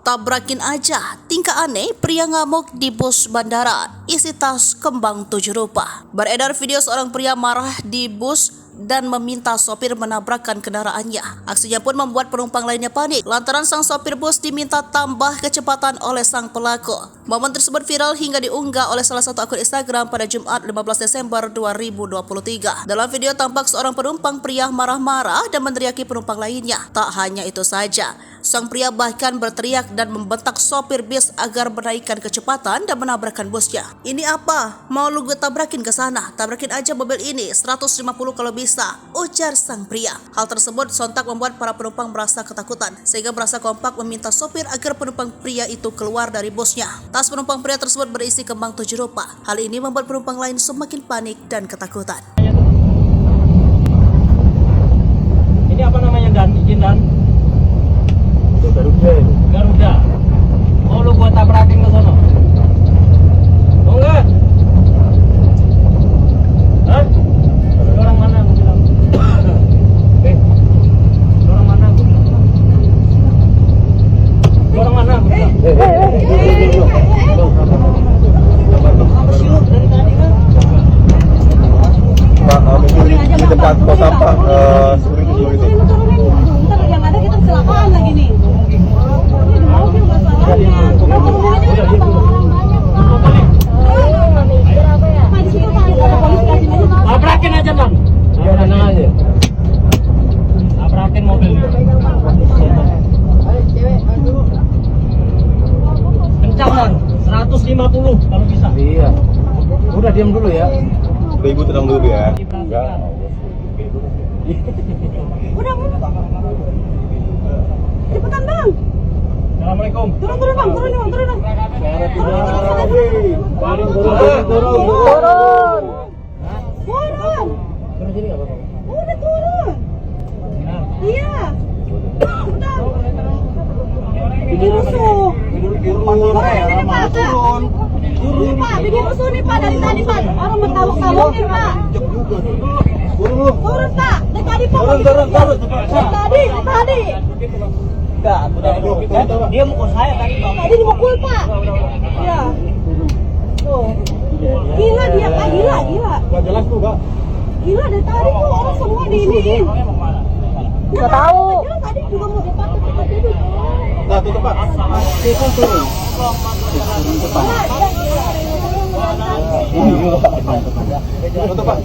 Tabrakin aja, tingkah aneh pria ngamuk di bus bandara, isi tas kembang 7 rupa. Beredar video seorang pria marah di bus dan meminta sopir menabrakkan kendaraannya. Aksinya pun membuat penumpang lainnya panik lantaran sang sopir bus diminta tambah kecepatan oleh sang pelaku. Momen tersebut viral hingga diunggah oleh salah satu akun Instagram pada Jumat 15 Desember 2023. Dalam video tampak seorang penumpang pria marah-marah dan meneriaki penumpang lainnya. Tak hanya itu saja, sang pria bahkan berteriak dan membentak sopir bis agar menaikkan kecepatan dan menabrakkan busnya. "Ini apa? Mau lu gue tabrakin ke sana? Tabrakin aja mobil ini, 150 kalau bisa," ujar sang pria. Hal tersebut sontak membuat para penumpang merasa ketakutan, sehingga merasa kompak meminta sopir agar penumpang pria itu keluar dari busnya. Tas penumpang pria tersebut berisi kembang 7 rupa. Hal ini membuat penumpang lain semakin panik dan ketakutan. Ini apa namanya, Dan? Izin, Dan? Itu Garuda. Oh, lu gua tabrakin ke sono. Oh enggak? Hah? Lu orang mana gua bilang? Lu orang mana gua bilang? Lu orang mana gua bilang? Apa sih lu dari tadi kan? Pak, di tempat pos sampah security. Ntar yang ada kita kecelakaan lagi nih. Ini di mobil masalahnya. Turun aja kan orang banyak, Pak. Pak, di situ Pak, ada polisi kasih aja, Pak. Tabrakin aja, Bang. Tabrakin aja. Tabrakin mobil. Kencang, Bang. 150 kalau bisa. Iya. Udah diam dulu ya. Udah ibu tenang dulu ya. Enggak. Udah. Cepetan, Bang. Assalamualaikum. Turun, Bang. Turun. Turun. Turun sini enggak apa-apa. Udah turun. Iya. Udah. Bikin rusuh. Ini Pak, turun. Ini Pak, bikin rusuh nih Pak dari tadi Pak. Orang bertawuk-tawukin Pak. Turun Pak. Dari tadi Pak. Dari tadi. Enggak, dia mukul saya tadi, Bang. Tadi dimukul Pak. Iya. Tuh. Gila dia Pak, gila. Enggak jelas tuh, Kak. Gila dari tadi tuh orang semua diiniin. Nggak tahu. Tadi juga mau dipakai tempat duduk. Nah, tutup, Pak. Turun. Tutup, Pak. Nah, Tutup, Pak.